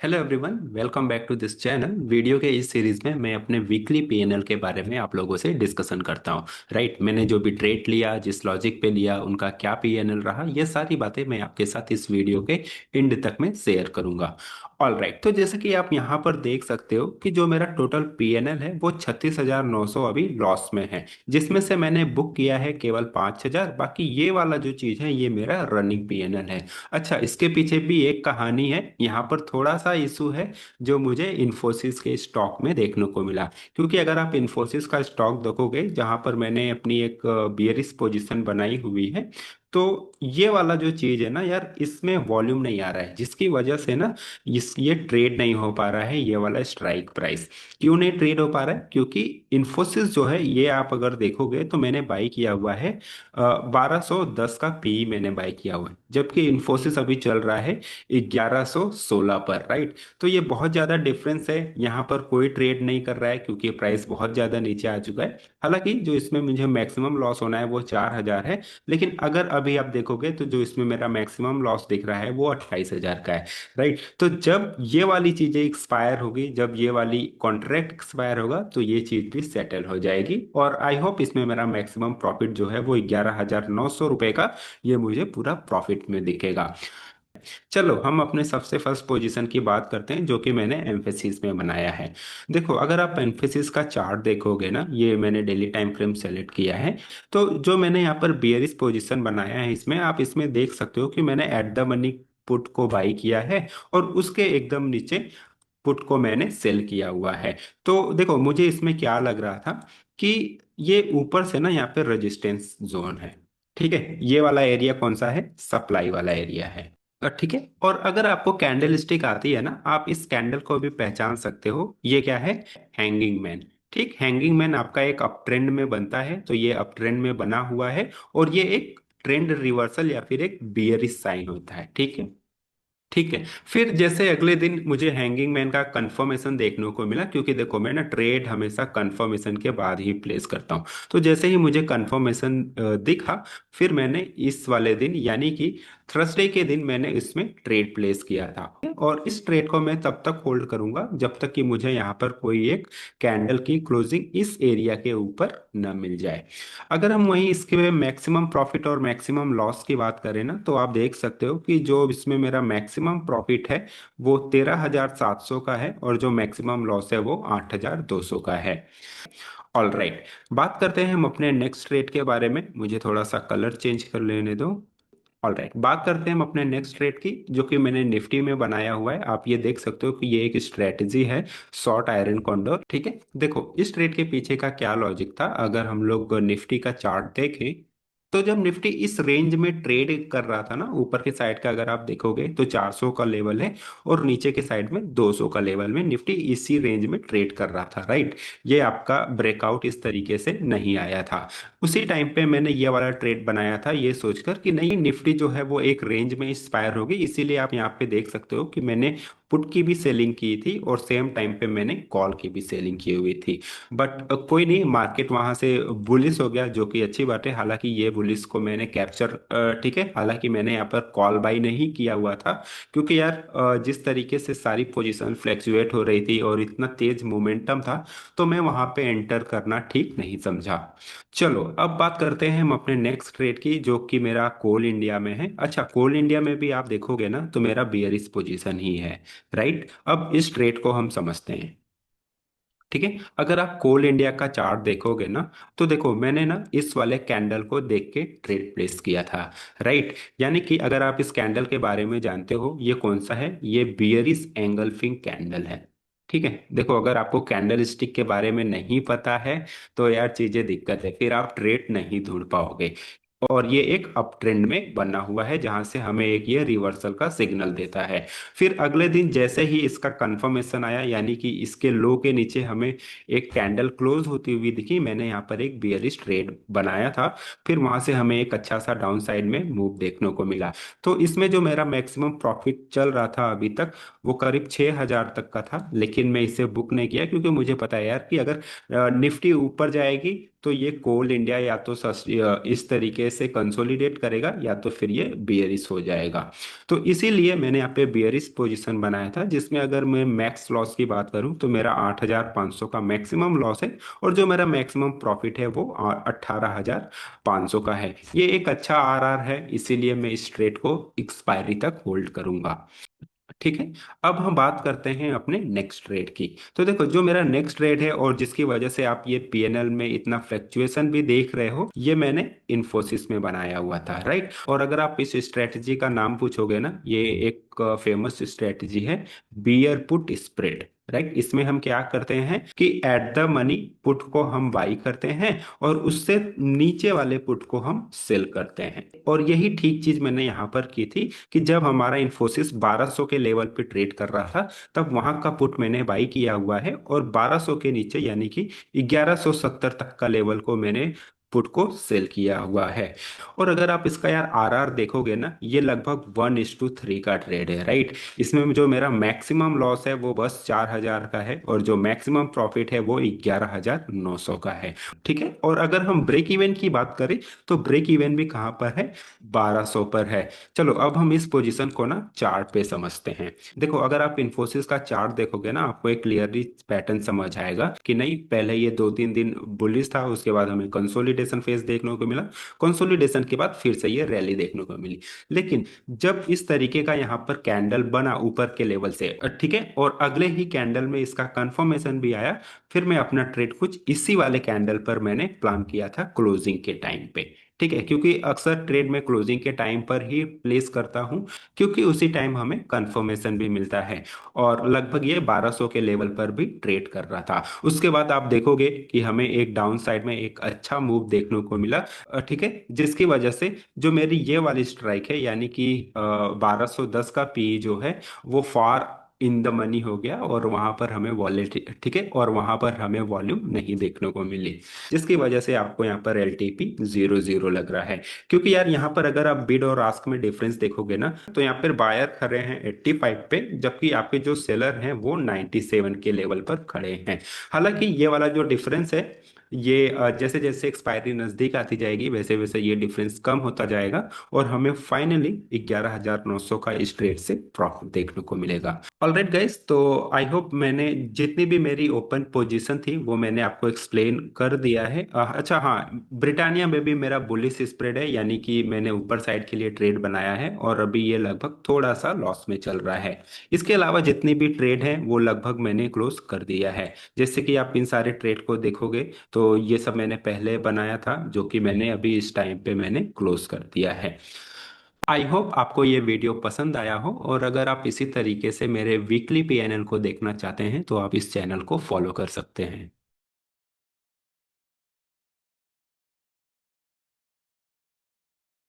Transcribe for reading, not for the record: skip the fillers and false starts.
Hello everyone, welcome back to this channel. Video के इस series में मैं अपने वीकली पीएनएल के बारे में आप लोगों से डिस्कशन करता हूँ। राइट, मैंने जो भी ट्रेड लिया, जिस लॉजिक पे लिया, उनका क्या पीएनएल रहा, ये सारी बातें मैं आपके साथ इस वीडियो के एंड तक में शेयर करूंगा। ऑल राइट, तो जैसे कि आप यहाँ पर देख सकते हो कि जो मेरा टोटल पीएनएल है वो 36,900 अभी लॉस में है, जिसमें से मैंने बुक किया है केवल 5,000। बाकी ये वाला जो चीज़ है ये मेरा रनिंग पीएनएल है। अच्छा, इसके पीछे भी एक कहानी है। यहाँ पर थोड़ा सा इशू है जो मुझे इन्फोसिस के स्टॉक में देखने को मिला, क्योंकि अगर आप इन्फोसिस का स्टॉक देखोगे जहाँ पर मैंने अपनी एक बियरिश पोजीशन बनाई हुई है, तो ये वाला जो चीज है ना यार, इसमें वॉल्यूम नहीं आ रहा है, जिसकी वजह से ना इस ये ट्रेड नहीं हो पा रहा है। ये वाला स्ट्राइक प्राइस क्यों नहीं ट्रेड हो पा रहा है? क्योंकि इन्फोसिस जो है ये आप अगर देखोगे तो मैंने बाई किया हुआ है 1210 का पी मैंने बाय किया हुआ है, जबकि इन्फोसिस अभी चल रहा है 1116 पर। राइट, तो ये बहुत ज़्यादा डिफरेंस है। यहाँ पर कोई ट्रेड नहीं कर रहा है क्योंकि प्राइस बहुत ज़्यादा नीचे आ चुका है। हालांकि जो इसमें मुझे मैक्सिमम लॉस होना है वो 4,000 है, लेकिन अगर अभी आप देखोगे तो जो इसमें मेरा मैक्सिमम लॉस दिख रहा है वो 28,000 का है। राइट, तो जब ये वाली चीज़ें एक्सपायर होगी, जब ये वाली कॉन्ट्रैक्ट एक्सपायर होगा, तो ये चीज़ भी सेटल हो जाएगी और आई होप इसमें मेरा मैक्सिमम प्रॉफिट जो है वो 11,900 रुपये का ये मुझे पूरा प्रॉफिट में दिखेगा। चलो हम अपने सबसे फर्स्ट पोजीशन की बात करते हैं जो कि मैंने एम्फेसिस में बनाया है। देखो, अगर आप एम्फेसिस का चार्ट देखोगे ना, ये मैंने डेली टाइम फ्रेम सेलेक्ट किया है। तो जो मैंने यहाँ पर बियरिश पोजीशन बनाया है, इसमें आप इसमें देख सकते हो कि मैंने एट द मनी पुट को बाई किया है और उसके एकदम नीचे पुट को मैंने सेल किया हुआ है। तो देखो, मुझे इसमें क्या लग रहा था कि ये ऊपर से ना यहाँ पे रेजिस्टेंस जोन है। ठीक है, ये वाला एरिया कौन सा है? सप्लाई वाला एरिया है। ठीक है, और अगर आपको कैंडल स्टिक आती है ना, आप इस कैंडल को भी पहचान सकते हो। ये क्या है? Hanging man. ठीक, हैंगिंग मैन आपका एक अप ट्रेंड में बनता है, तो ये अप ट्रेंड में बना हुआ है और ये एक ट्रेंड रिवर्सल या फिर एक बियरिश साइन होता है। ठीक है। ठीक है, फिर जैसे अगले दिन मुझे हैंगिंग मैन का कंफर्मेशन देखने को मिला, क्योंकि देखो मैं ना ट्रेड हमेशा कंफर्मेशन के बाद ही प्लेस करता हूँ। तो जैसे ही मुझे कंफर्मेशन दिखा, फिर मैंने इस वाले दिन यानी कि थर्सडे के दिन मैंने इसमें ट्रेड प्लेस किया था और इस ट्रेड को मैं तब तक होल्ड करूंगा जब तक कि मुझे यहाँ पर कोई एक कैंडल की क्लोजिंग इस एरिया के ऊपर न मिल जाए। अगर हम वहीं इसके मैक्सिमम प्रॉफिट और मैक्सिमम लॉस की बात करें ना, तो आप देख सकते हो कि जो इसमें मेरा मैक्सिमम प्रॉफिट है वो 13,700 का है और जो मैक्सिमम लॉस है वो 8,200 का है। ऑल राइट, बात करते हैं हम अपने नेक्स्ट ट्रेड के बारे में। मुझे थोड़ा सा कलर चेंज कर लेने दो। ऑल राइट, बात करते हैं हम अपने नेक्स्ट ट्रेड की, जो कि मैंने निफ्टी में बनाया हुआ है। आप ये देख सकते हो कि ये एक स्ट्रेटजी है, शॉर्ट आयरन कॉन्डोर। ठीक है, देखो इस ट्रेड के पीछे का क्या लॉजिक था। अगर हम लोग निफ्टी का चार्ट देखें, तो जब निफ्टी इस रेंज में ट्रेड कर रहा था ना, ऊपर के साइड का अगर आप देखोगे तो 400 का लेवल है और नीचे के साइड में 200 का लेवल में निफ्टी इसी रेंज में ट्रेड कर रहा था। राइट, ये आपका ब्रेकआउट इस तरीके से नहीं आया था। उसी टाइम पे मैंने ये वाला ट्रेड बनाया था ये सोचकर कि नहीं, निफ्टी जो है वो एक रेंज में इंस्पायर होगी। इसीलिए आप यहाँ पे देख सकते हो कि मैंने पुट की भी सेलिंग की थी और सेम टाइम पे मैंने कॉल की भी सेलिंग की हुई थी। बट कोई नहीं, मार्केट वहां से बुलिश हो गया, जो कि अच्छी बात है। हालांकि ये बुलिश को मैंने कैप्चर, ठीक है, हालांकि मैंने यहाँ पर कॉल बाई नहीं किया हुआ था, क्योंकि यार जिस तरीके से सारी पोजीशन फ्लैक्चुएट हो रही थी और इतना तेज मोमेंटम था, तो मैं वहां पे एंटर करना ठीक नहीं समझा। चलो अब बात करते हैं हम अपने नेक्स्ट ट्रेड की, जो कि मेरा कोल इंडिया में है। अच्छा, कोल इंडिया में भी आप देखोगे ना तो मेरा बियरिश पोजीशन ही है। राइट, अब इस ट्रेड को हम समझते हैं। ठीक है, अगर आप कोल इंडिया का चार्ट देखोगे ना, तो देखो मैंने ना इस वाले कैंडल को देख के ट्रेड प्लेस किया था। राइट, यानी कि अगर आप इस कैंडल के बारे में जानते हो, ये कौन सा है? ये बियरिश एंगल्फिंग कैंडल है। ठीक है, देखो अगर आपको कैंडल स्टिक के बारे में नहीं पता है तो यार चीजें दिक्कत है, फिर आप ट्रेड नहीं ढूंढ पाओगे। और ये एक अप ट्रेंड में बना हुआ है जहां से हमें एक ये रिवर्सल का सिग्नल देता है। फिर अगले दिन जैसे ही इसका कंफर्मेशन आया, यानी कि इसके लो के नीचे हमें एक कैंडल क्लोज होती हुई दिखी, मैंने यहाँ पर एक बियरिश ट्रेड बनाया था। फिर वहां से हमें एक अच्छा सा डाउन साइड में मूव देखने को मिला। तो इसमें जो मेरा मैक्सिमम प्रॉफिट चल रहा था अभी तक, वो करीब 6,000 तक का था, लेकिन मैं इसे बुक नहीं किया क्योंकि मुझे पता है यार कि अगर निफ्टी ऊपर जाएगी तो ये कोल इंडिया या तो इस तरीके से कंसोलिडेट करेगा या तो फिर ये बियरिश हो जाएगा। तो इसीलिए मैंने यहाँ पे बियरिश पोजीशन बनाया था, जिसमें अगर मैं मैक्स लॉस की बात करूँ तो मेरा 8,500 का मैक्सिमम लॉस है, और जो मेरा मैक्सिमम प्रॉफिट है वो 18,500 का है। ये एक अच्छा आरआर है, इसीलिए मैं इस ट्रेड को एक्सपायरी तक होल्ड करूंगा। ठीक है। अब हम बात करते हैं अपने नेक्स्ट ट्रेड की। तो देखो, जो मेरा नेक्स्ट ट्रेड है और जिसकी वजह से आप ये पीएनएल में इतना फ्लक्चुएशन भी देख रहे हो, ये मैंने इन्फोसिस में बनाया हुआ था, राइट। और अगर आप इस स्ट्रेटजी का नाम पूछोगे ना, ये एक फेमस स्ट्रेटजी है, बियर पुट स्प्रेड, राइट। इसमें हम क्या करते हैं कि एट द मनी पुट को हम बाई करते हैं और उससे नीचे वाले पुट को हम सेल करते हैं। और यही ठीक चीज मैंने यहाँ पर की थी कि जब हमारा इन्फोसिस 1200 के लेवल पे ट्रेड कर रहा था, तब वहां का पुट मैंने बाई किया हुआ है, और 1200 के नीचे यानी कि 1170 तक का लेवल को मैंने पुट को सेल किया हुआ है। और अगर आप इसका यार आरआर देखोगे ना, ये लगभग 1:3 का ट्रेड है, राइट। इसमें जो मेरा मैक्सिमम लॉस है वो बस 4,000 का है, और जो मैक्सिमम प्रॉफिट है वो 11,900 का है। ठीक है। और अगर हम ब्रेक इवन की बात करें, तो ब्रेक इवन भी कहाँ पर है, 1200 पर है। चलो अब हम इस पोजीशन को ना चार्ट पे समझते हैं। देखो, अगर आप इन्फोसिस का चार्ट देखोगे ना, आपको एक क्लियरली पैटर्न समझ आएगा कि नहीं, पहले ये 2-3 दिन बुलिश था, उसके बाद हमें कंसोलिडेशन फेज देखने को मिला, कंसोलिडेशन के बाद फिर से ये रैली देखने को मिली। लेकिन जब इस तरीके का यहाँ पर कैंडल बना ऊपर के लेवल से, ठीक है, और अगले ही कैंडल में इसका कंफर्मेशन भी आया, फिर मैं अपना ट्रेड कुछ इसी वाले कैंडल पर मैंने प्लान किया था क्लोजिंग के टाइम पे। ठीक है, क्योंकि अक्सर ट्रेड में क्लोजिंग के टाइम पर ही प्लेस करता हूं, क्योंकि उसी टाइम हमें कंफर्मेशन भी मिलता है। और लगभग ये 1200 के लेवल पर भी ट्रेड कर रहा था। उसके बाद आप देखोगे कि हमें एक डाउन साइड में एक अच्छा मूव देखने को मिला, ठीक है, जिसकी वजह से जो मेरी ये वाली स्ट्राइक है, यानी कि 1210 का पी जो है, वो फार इन द मनी हो गया, और वहां पर हमें वॉलेट, ठीक है, और वहां पर हमें वॉल्यूम नहीं देखने को मिली, जिसकी वजह से आपको यहाँ पर एलटीपी 0-0 लग रहा है। क्योंकि यार यहाँ पर अगर आप बिड और आस्क में डिफरेंस देखोगे ना, तो यहाँ पर बायर खड़े हैं 85 पे, जबकि आपके जो सेलर हैं वो 97 के लेवल पर खड़े हैं। हालांकि ये वाला जो डिफरेंस है, ये जैसे जैसे एक्सपायरी नजदीक आती जाएगी, वैसे वैसे ये डिफरेंस कम होता जाएगा, और हमें फाइनली 11,900 का इस ट्रेड से प्रॉफिट देखने को मिलेगा। ऑलराइट गाइस, तो आई होप मैंने जितनी भी मेरी ओपन पोजीशन थी वो मैंने आपको एक्सप्लेन कर दिया है। अच्छा हाँ, ब्रिटानिया में भी मेरा बुलिश स्प्रेड है, यानी कि मैंने ऊपर साइड के लिए ट्रेड बनाया है, और अभी ये लगभग थोड़ा सा लॉस में चल रहा है। इसके अलावा जितनी भी ट्रेड है वो लगभग मैंने क्लोज कर दिया है। जैसे कि आप इन सारे ट्रेड को देखोगे, तो ये सब मैंने पहले बनाया था, जो कि मैंने अभी इस टाइम पे मैंने क्लोज कर दिया है। आई होप आपको ये वीडियो पसंद आया हो, और अगर आप इसी तरीके से मेरे वीकली पीएनएल को देखना चाहते हैं तो आप इस चैनल को फॉलो कर सकते हैं।